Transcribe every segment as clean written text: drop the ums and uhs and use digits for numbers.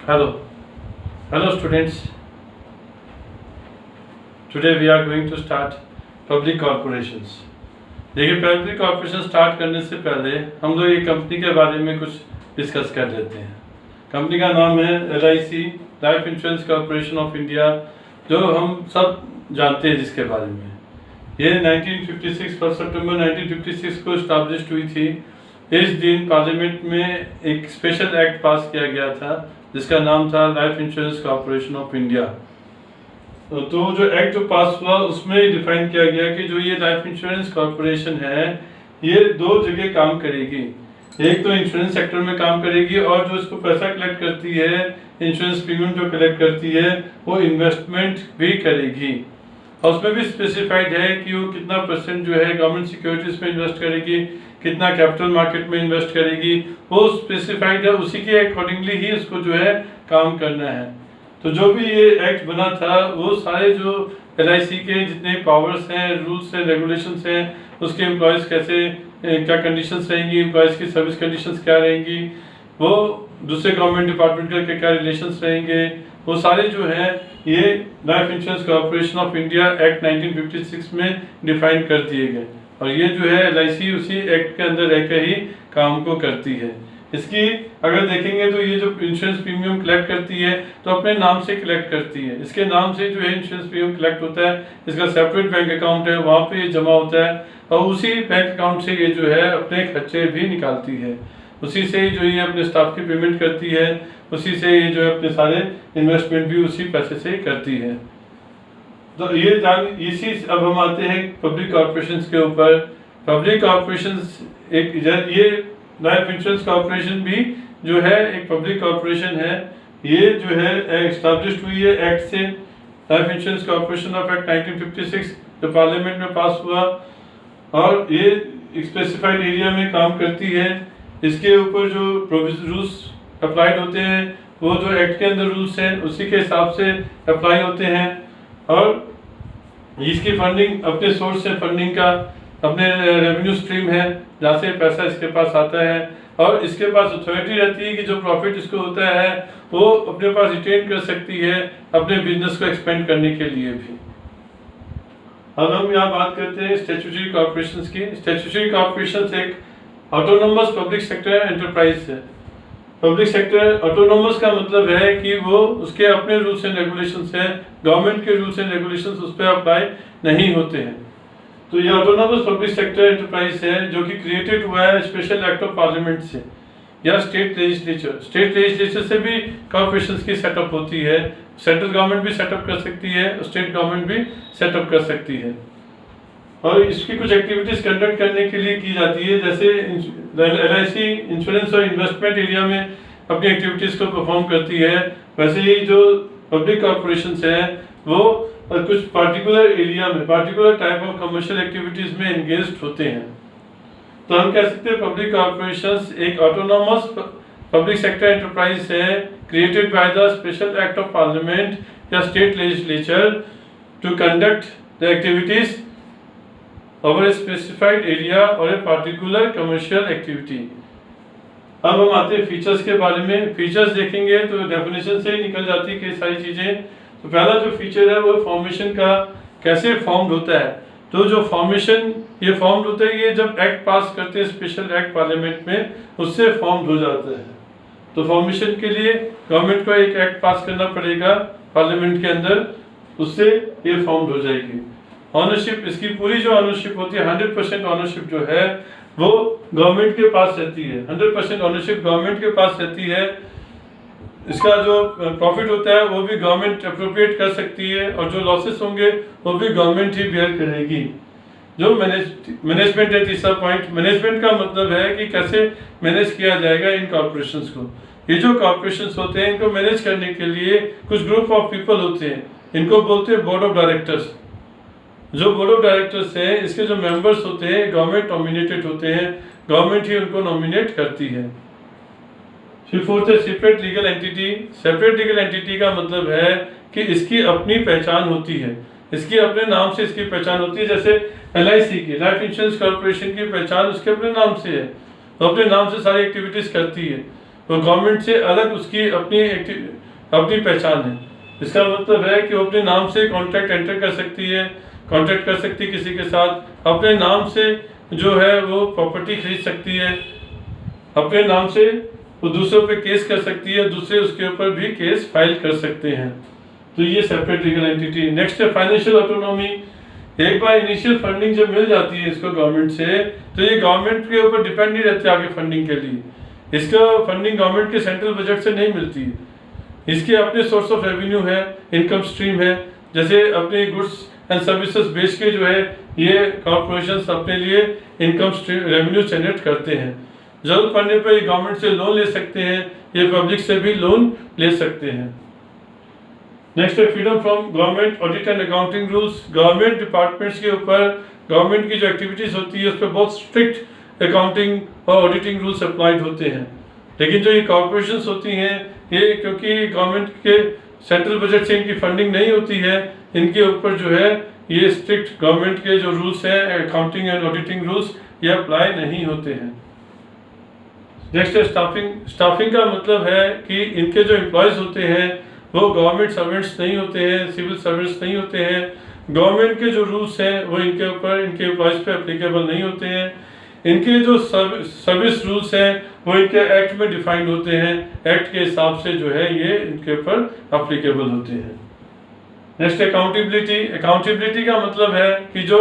Hello, hello students. Today we are going to start public corporations. देखिए public corporation start करने से पहले हम लोग ये कंपनी के बारे में कुछ डिस्कस कर लेते हैं। कंपनी का नाम है LIC life insurance corporation of India, जो हम सब जानते हैं जिसके बारे में। ये 1956 1 सितंबर 1956 को इस्टाब्लिश हुई थी। इस दिन पार्लियामेंट में एक स्पेशल एक्ट पास किया गया था जिसका नाम था life insurance corporation of India. तो जो एक्ट जो पास हुआ उसमें डिफाइन किया गया कि जो ये लाइफ इंश्योरेंस कॉर्पोरेशन है ये दो जगह काम करेगी। एक तो इंश्योरेंस सेक्टर में काम करेगी और जो इसको पैसा कलेक्ट करती है, इंश्योरेंस प्रीमियम जो कलेक्ट करती है, वो इन्वेस्टमेंट भी करेगी। और उसमें भी स्पेसिफाइड है कि वो कितना परसेंट जो है गवर्नमेंट सिक्योरिटीज में इन्वेस्ट करेगी, कितना कैपिटल मार्केट में इन्वेस्ट करेगी, वो स्पेसिफाइड है। उसी के अकॉर्डिंगली ही उसको जो है काम करना है। तो जो भी ये एक्ट बना था वो सारे जो LIC के जितने पावर्स हैं, रूल्स हैं, रेगुलेशंस हैं, उसके एम्प्लॉयज़ कैसे क्या कंडीशंस रहेंगी, एम्प्लॉयज़ की सर्विस कंडीशंस क्या रहेंगी, वो दूसरे गवर्नमेंट डिपार्टमेंट के क्या रिलेशंस रहेंगे, वो सारे जो है ये life insurance corporation of India act 1956 में डिफाइन कर दिए गए। और ये जो है LIC उसी एक्ट के अंदर रहकर ही काम को करती है। इसकी अगर देखेंगे तो ये जो इंश्योरेंस प्रीमियम कलेक्ट करती है तो अपने नाम से कलेक्ट करती है। इसके नाम से जो है इंश्योरेंस प्रीमियम कलेक्ट होता है, इसका सेपरेट बैंक अकाउंट है, वहाँ पे ये जमा होता है और उसी बैंक अकाउंट से ये जो है अपने खर्चे भी निकालती है। उसी से ही जो ये अपने स्टाफ की पेमेंट करती है, उसी से ये जो है अपने सारे इन्वेस्टमेंट भी उसी पैसे से करती है। तो ये इसी अब हम आते हैं पब्लिक कॉर्पोरेशन के ऊपर। पब्लिक कॉर्पोरेशन एक ये लाइफ इंश्योरेंस कॉर्पोरेशन भी जो है एक पब्लिक कॉर्पोरेशन है। ये जो है एस्टैब्लिश्ड हुई है एक्ट से, life insurance corporation of act 1956 जो पार्लियामेंट में पास हुआ, और ये स्पेसिफाइड एरिया में काम करती है। इसके ऊपर जो रूल्स अप्लाइड होते हैं वो जो एक्ट के अंदर रूल्स हैं उसी के हिसाब से अप्लाई होते हैं। और इसकी फंडिंग अपने सोर्स से फंडिंग का अपने रेवेन्यू स्ट्रीम है जहाँ से पैसा इसके पास आता है, और इसके पास अथॉरिटी रहती है कि जो प्रॉफिट इसको होता है वो अपने पास रिटेन कर सकती है अपने बिजनेस को एक्सपेंड करने के लिए भी। अब हम यहाँ बात करते हैं स्टैट्यूटरी कॉर्पोरेशंस की। स्टैट्यूटरी कॉर्पोरेशंस एक ऑटोनोमस पब्लिक सेक्टर एंटरप्राइज है। पब्लिक सेक्टर ऑटोनोमस का मतलब है कि वो उसके अपने रूल्स एंड रेगुलेशंस हैं, गवर्नमेंट के रूल्स एंड रेगुलेशंस उस पर अप्लाई नहीं होते हैं। तो ये ऑटोनोमस पब्लिक सेक्टर एंटरप्राइज है जो कि क्रिएटेड हुआ है स्पेशल एक्ट ऑफ पार्लियामेंट से या स्टेट लेजिस्लेचर। स्टेट लेजिस्लेचर से भी कॉर्पोरेशंस की सेटअप होती है। सेंट्रल गवर्नमेंट भी सेटअप कर सकती है, स्टेट गवर्नमेंट भी सेटअप कर सकती है। और इसकी कुछ एक्टिविटीज कंडक्ट करने के लिए की जाती है, जैसे LIC इंश्योरेंस और इन्वेस्टमेंट एरिया में अपनी एक्टिविटीज को परफॉर्म करती है, वैसे ही जो पब्लिक कॉर्पोरेशंस हैं वो कुछ पार्टिकुलर एरिया में particular type of commercial activities में एंगेज्ड होते हैं। तो हम कह सकते हैं पब्लिक कॉर्पोरेशंस एक ऑटोनोमस पब्लिक सेक्टर एंटरप्राइज है created by the special act of parliament या state legislature to conduct the activities over a specified area or a particular commercial activity। अब हम आते हैं फीचर्स के बारे में। फीचर्स देखेंगे तो डेफिनेशन से ही निकल जाती है कई सारी चीजें। तो पहला जो फीचर है वो फॉर्मेशन का, कैसे फॉर्म्ड होता है। तो जो फॉर्मेशन ये फॉर्म्ड होता है, ये जब एक्ट पास करते हैं स्पेशल एक्ट पार्लियामेंट में, उससे फॉर्म्ड हो जाता है। तो फॉर्मेशन के लिए गवर्नमेंट को एक एक्ट पास करना पड़ेगा पार्लियामेंट के अंदर, उससे ये फॉर्म्ड हो जाएगी। ऑनरशिप, इसकी पूरी जो ऑनरशिप होती है 100% ऑनरशिप जो है वो गवर्नमेंट के पास रहती है। 100% ऑनरशिप गवर्नमेंट के पास रहती है। इसका जो प्रॉफिट होता है वो भी गवर्नमेंट अप्रोप्रिएट कर सकती है, और जो लॉसेस होंगे वो भी गवर्नमेंट ही बेयर करेगी। जो मैनेजमेंट है, तीसरा पॉइंट, मैनेजमेंट का मतलब है कि कैसे मैनेज किया जाएगा इन कॉर्पोरेशंस को। ये जो कॉर्पोरेशंस होते हैं इनको मैनेज करने के लिए कुछ ग्रुप ऑफ पीपल होते हैं, इनको बोलते हैं बोर्ड ऑफ डायरेक्टर्स। जो बोर्ड ऑफ डायरेक्टर्स हैं इसके जो मेंबर्स होते हैं गवर्नमेंट नॉमिनेटेड होते हैं, गवर्नमेंट ही उनको नॉमिनेट करती है। फिर फोर्थ है separate legal entity. Separate legal entity का मतलब है कि इसकी अपनी पहचान होती है, इसकी अपने नाम से इसकी पहचान होती है। जैसे LIC की, लाइफ इंश्योरेंस कॉर्पोरेशन की पहचान उसके अपने नाम से है, तो अपने नाम से सारी एक्टिविटीज करती है। वो गवर्नमेंट से अलग उसकी अपनी पहचान है। इसका मतलब है कि वो अपने नाम से कॉन्ट्रैक्ट एंटर कर सकती है, कॉन्ट्रैक्ट कर सकती है किसी के साथ, अपने नाम से जो है वो प्रॉपर्टी खरीद सकती है, अपने नाम से वो दूसरों पे केस कर सकती है, दूसरे उसके ऊपर भी केस फाइल कर सकते हैं। तो ये सेपरेट लीगल एंटिटी। नेक्स्ट है फाइनेंशियल ऑटोनॉमी। एक बार इनिशियल फंडिंग जब मिल जाती है इसको गवर्नमेंट से, तो ये गवर्नमेंट के ऊपर डिपेंड नहीं रहते आगे फंडिंग के लिए। इसका फंडिंग गवर्नमेंट के सेंट्रल बजट से नहीं मिलती है, इसके अपने सोर्स ऑफ रेवेन्यू है, इनकम स्ट्रीम है। जैसे अपने गुड्स एंड सर्विसेज बेच के जो है ये कॉर्पोरेशन अपने लिए इनकम स्ट्रीम रेवेन्यू जनरेट करते हैं। जरूरत पड़ने पर ये गवर्नमेंट से लोन ले सकते हैं, ये पब्लिक से भी लोन ले सकते हैं। नेक्स्ट है freedom from government audit and accounting rules. Government departments के ऊपर गवर्नमेंट की जो एक्टिविटीज होती है उस पर बहुत स्ट्रिक्ट अकाउंटिंग और ऑडिटिंग रूल्स अप्लाइड होते हैं। लेकिन जो ये कॉर्पोरेशंस होती हैं, ये क्योंकि गवर्नमेंट के सेंट्रल बजट से इनकी फंडिंग नहीं होती है, इनके ऊपर जो है ये स्ट्रिक्ट गवर्नमेंट के जो रूल्स हैं अकाउंटिंग एंड ऑडिटिंग रूल्स ये अप्लाई नहीं होते हैं। नेक्स्ट है स्टाफिंग। स्टाफिंग का मतलब है कि इनके जो एम्प्लॉयज होते हैं वो गवर्नमेंट सर्वेंट्स नहीं होते हैं, सिविल सर्वेंट्स नहीं होते हैं। गवर्नमेंट के जो रूल्स हैं वो इनके ऊपर इनके एम्प्लॉयज पे एप्लीकेबल नहीं होते हैं। इनके जो सर्विस रूल्स हैं वो इनके एक्ट में डिफाइंड होते हैं, एक्ट के हिसाब से जो है ये इनके ऊपर एप्लीकेबल होते हैं। Next accountability. अकाउंटेबिलिटी का मतलब है कि जो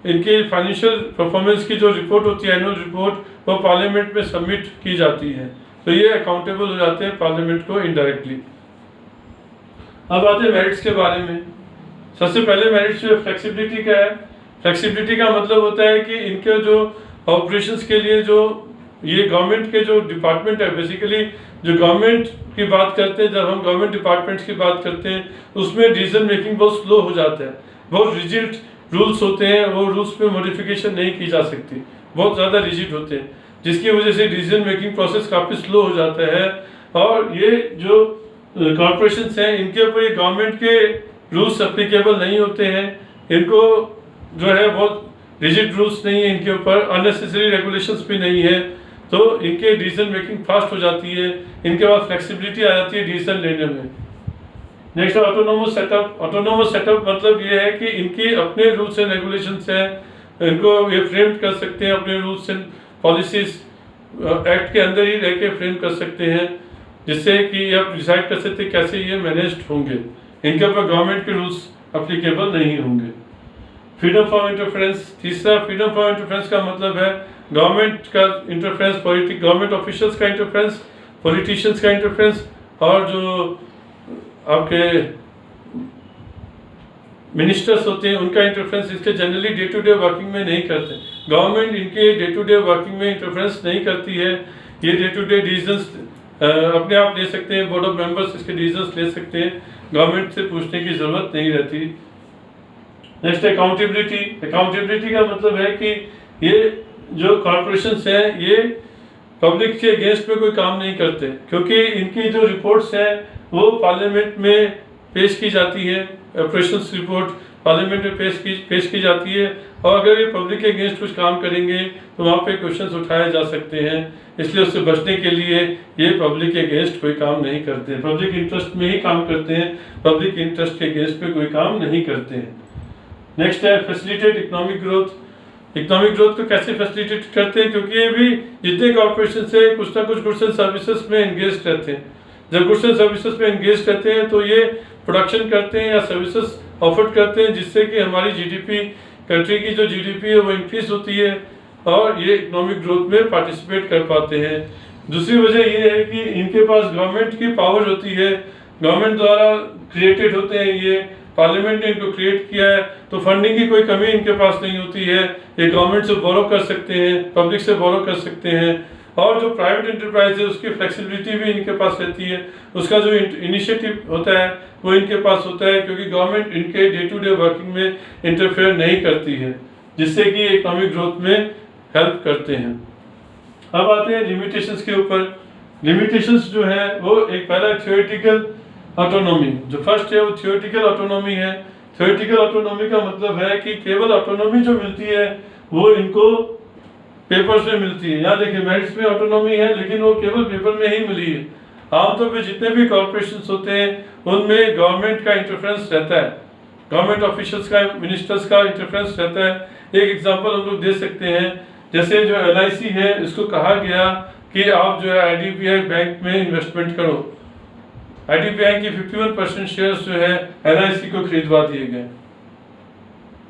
इनकी फाइनेंशियल परफॉर्मेंस की जो रिपोर्ट होती है, एनुअल रिपोर्ट, वो पार्लियामेंट में सबमिट की जाती है, तो ये अकाउंटेबल हो जाते हैं पार्लियामेंट को इनडायरेक्टली। अब आते हैं मेरिट्स के बारे में। सबसे पहले मेरिट्स जो फ्लेक्सिबिलिटी का है। फ्लेक्सिबिलिटी का मतलब होता है कि इनके जो ऑपरेशंस के लिए जो ये गवर्नमेंट के जो डिपार्टमेंट है, बेसिकली जो गवर्नमेंट की बात करते हैं, जब हम गवर्नमेंट डिपार्टमेंट्स की बात करते हैं उसमें डिसीजन मेकिंग बहुत स्लो हो जाता है, बहुत रिजिड रूल्स होते हैं, वो रूल्स में मॉडिफिकेशन नहीं की जा सकती, बहुत ज़्यादा रिजिड होते हैं, जिसकी वजह से डिसीजन मेकिंग प्रोसेस काफ़ी स्लो हो जाता है। और ये जो कॉर्पोरेशंस हैं इनके ऊपर ये गवर्नमेंट के रूल्स एप्लीकेबल नहीं होते हैं, इनको जो है बहुत रिजिड रूल्स नहीं है इनके ऊपर, अननेसेसरी रेगुलेशंस भी नहीं है, तो इनके डिसीजन मेकिंग फास्ट हो जाती है, इनके पास फ्लेक्सिबिलिटी आ जाती है डिसीजन लेने में। Next autonomous setup. Autonomous setup मतलब ये है कि इनके अपने रूल्स एंड रेगुलेशंस हैं, इनको ये फ्रेम कर सकते हैं, अपने रूल्स एंड पॉलिसीज एक्ट के अंदर ही रह के फ्रेम कर सकते हैं, जिससे कि आप डिसाइड कर सकते हैं कैसे ये मैनेज्ड होंगे, इनके ऊपर गवर्नमेंट के रूल्स अप्लीकेबल नहीं होंगे। Freedom from interference. तीसरा, फ्रीडम फ्रॉम इंटरफेरेंस का मतलब है गवर्नमेंट का इंटरफेरेंस, गवर्नमेंट ऑफिशियल्स का इंटरफेरेंस, पॉलिटिशियंस का इंटरफेरेंस, और जो आपके मिनिस्टर्स होते हैं उनका इंटरफेरेंस इसके generally day to day working में नहीं करते। गवर्नमेंट इनके डे टू डे वर्किंग में इंटरफेरेंस नहीं करती है, ये डे टू डे डिसीजंस अपने आप ले सकते हैं, बोर्ड ऑफ मेंबर्स इसके डिसीजंस ले सकते हैं, गवर्नमेंट से पूछने की ज़रूरत नहीं रहती। Next accountability. अकाउंटेबिलिटी का मतलब है कि ये जो कॉर्पोरेशंस हैं ये पब्लिक के अगेंस्ट में कोई काम नहीं करते, क्योंकि इनकी जो रिपोर्ट्स हैं वो पार्लियामेंट में पेश की जाती है, ऑपरेशंस रिपोर्ट पार्लियामेंट में पेश की जाती है, और अगर ये पब्लिक के अगेंस्ट कुछ काम करेंगे तो वहाँ पे क्वेश्चंस उठाए जा सकते हैं, इसलिए उससे बचने के लिए ये पब्लिक के अगेंस्ट कोई काम नहीं करते, पब्लिक इंटरेस्ट में ही काम करते हैं, पब्लिक इंटरेस्ट के अगेंस्ट में कोई काम नहीं करते हैं। नेक्स्ट है facilitate economic growth. Economic growth को कैसे फैसिलिटेट करते हैं, क्योंकि ये भी जितने कॉर्पोरेशन से कुछ ना कुछ गुड्स एंड सर्विसेज में एंगेज रहते हैं, जब गुड्स एंड सर्विसेज में एंगेज रहते हैं तो ये प्रोडक्शन करते हैं या सर्विसेज ऑफर करते हैं, जिससे कि हमारी जीडीपी, कंट्री की जो जीडीपी है वो इंक्रीज होती है और ये इकोनॉमिक ग्रोथ में पार्टिसिपेट कर पाते हैं। दूसरी वजह ये है कि इनके पास गवर्नमेंट की पावर होती है, गवर्नमेंट द्वारा क्रिएटेड होते हैं, ये पार्लियामेंट ने इनको क्रिएट किया है, तो फंडिंग की कोई कमी इनके पास नहीं होती है, ये गवर्नमेंट से बोरो कर सकते हैं, पब्लिक से बोरो कर सकते हैं, और जो प्राइवेट एंटरप्राइज है उसकी फ्लेक्सिबिलिटी भी इनके पास रहती है, उसका जो इनिशिएटिव होता है वो इनके पास होता है, क्योंकि गवर्नमेंट इनके डे टू डे वर्किंग में इंटरफेयर नहीं करती है, जिससे कि इकोनॉमिक ग्रोथ में हेल्प करते हैं। अब आते हैं लिमिटेशंस के ऊपर। लिमिटेशंस जो है वो एक पहला थियोरेटिकल ऑटोनॉमी, जो फर्स्ट है वो थियोरेटिकल ऑटोनॉमी है। थियोरेटिकल ऑटोनॉमी का मतलब है कि केवल ऑटोनॉमी जो मिलती है वो इनको पेपर्स में मिलती है। यहाँ देखिए मेरिट्स में ऑटोनॉमी है, लेकिन वो केवल पेपर में ही मिली है। आमतौर पे जितने भी कॉर्पोरेशन होते हैं उनमें गवर्नमेंट का इंटरफेरेंस रहता है, गवर्नमेंट ऑफिशियल्स का, मिनिस्टर्स का इंटरफेरेंस रहता है। एक एग्जांपल हम लोग दे सकते हैं, जैसे जो LIC है, इसको कहा गया कि आप जो है IDBI बैंक में इन्वेस्टमेंट करो। IDBI की 51% शेयर्स जो है LIC को खरीदवा दिए गए,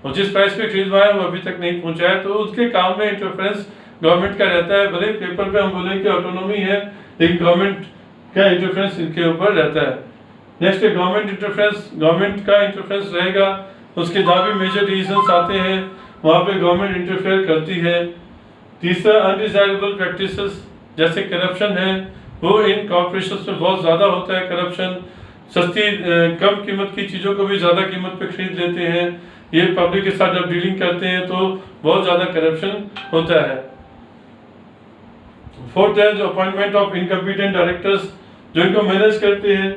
और जिस प्राइस पे खरीदवाया वो अभी तक नहीं पहुंचा है। तो उसके काम में इंटरफेरेंस गवर्नमेंट का रहता है। भले पेपर पे हम बोले कि ऑटोनॉमी है, लेकिन गवर्नमेंट का इंटरफेरेंस इनके ऊपर रहता है। नेक्स्ट है गवर्नमेंट इंटरफेरेंस। गवर्नमेंट का इंटरफेरेंस रहेगा, उसके जहाँ भी मेजर डिसीजंस आते हैं वहाँ पे गवर्नमेंट इंटरफेयर करती है। तीसरा अनडिजायरेबल प्रैक्टिसेस, जैसे करप्शन है, वो इन कॉर्पोरेशंस में बहुत ज़्यादा होता है। करप्शन, सस्ती कम कीमत की चीज़ों को भी ज़्यादा कीमत पे खरीद लेते हैं। ये पब्लिक के साथ जब डीलिंग करते हैं तो बहुत ज़्यादा करप्शन होता है। फोर्थ है जो अपॉइंटमेंट ऑफ इनकम्पिटेंट डायरेक्टर्स, जो इनको मैनेज करते हैं।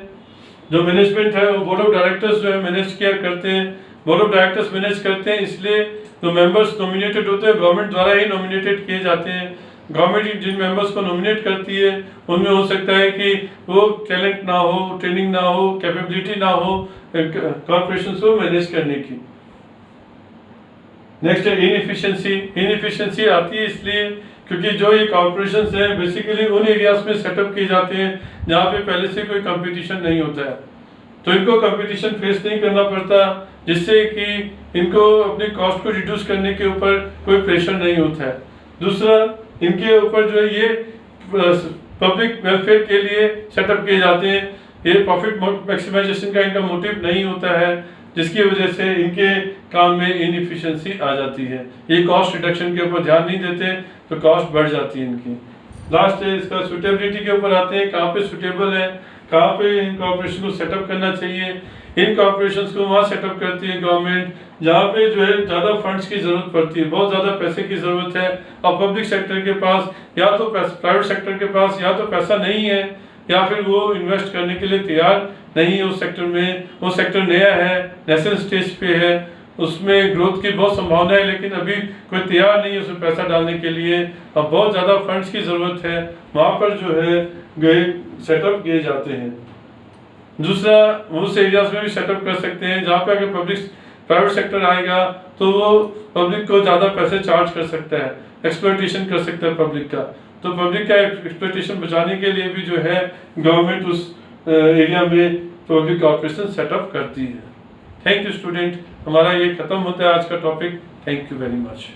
जो मैनेजमेंट है वो बोर्ड ऑफ डायरेक्टर्स जो है मैनेज किया करते हैं। बोर्ड ऑफ डायरेक्टर्स मैनेज करते हैं, इसलिए जो मेंबर्स नॉमिनेटेड होते हैं गवर्नमेंट द्वारा ही नॉमिनेटेड किए जाते हैं। गवर्नमेंट जिन मेंबर्स को नॉमिनेट करती है उनमें हो सकता है कि वो टैलेंट ना हो, ट्रेनिंग ना हो, कैपेबिलिटी ना हो कॉर्पोरेशन को मैनेज करने की। नेक्स्ट है इनएफिशिएंसी। इनएफिशिएंसी आती है इसलिए क्योंकि जो ये कॉर्पोरेशंस है बेसिकली उन एरियाज में सेटअप किए जाते हैं जहाँ पे पहले से कोई कंपटीशन नहीं होता है, तो इनको कंपटीशन फेस नहीं करना पड़ता, जिससे कि इनको अपने कॉस्ट को रिड्यूस करने के ऊपर कोई प्रेशर नहीं होता है। दूसरा, इनके ऊपर जो है ये पब्लिक वेलफेयर के लिए सेटअप किए जाते हैं। ये प्रॉफिट मैक्सिमाइजेशन का इनका मोटिव नहीं होता है, जिसकी वजह से इनके काम में इनएफिशिएंसी आ जाती है। ये कॉस्ट रिडक्शन के ऊपर ध्यान नहीं देते तो कॉस्ट बढ़ जाती है इनकी। लास्ट है इसका सुटेबिलिटी के ऊपर आते हैं, कहाँ पे सुटेबल है, कहाँ पे इन कॉर्पोरेशन को सेटअप करना चाहिए। इन कॉर्पोरेशंस को वहाँ सेटअप करती है गवर्नमेंट जहाँ पे जो है ज़्यादा फंड्स की ज़रूरत पड़ती है, बहुत ज़्यादा पैसे की ज़रूरत है, और पब्लिक सेक्टर के पास या तो प्राइवेट सेक्टर के पास या तो पैसा नहीं है या फिर वो इन्वेस्ट करने के लिए तैयार नहीं है उस सेक्टर में। वो सेक्टर नया है, नेशनल स्टेज पे है, उसमें ग्रोथ की बहुत संभावना है, लेकिन अभी कोई तैयार नहीं है उसमें पैसा डालने के लिए, और बहुत ज़्यादा फंड्स की ज़रूरत है। वहाँ पर जो है गए सेटअप किए जाते हैं। दूसरा, उस एरियाज में भी सेटअप कर सकते हैं जहाँ पे अगर प्राइवेट सेक्टर आएगा तो वो पब्लिक को ज़्यादा पैसे चार्ज कर सकता है, एक्सप्लॉयटेशन कर सकता है पब्लिक का। तो पब्लिक का एक्सप्लॉयटेशन बचाने के लिए भी जो है गवर्नमेंट उस एरिया में पब्लिक कॉर्पोरेशन सेटअप करती है। थैंक यू स्टूडेंट, हमारा ये खत्म होता है आज का topic. Thank you very much.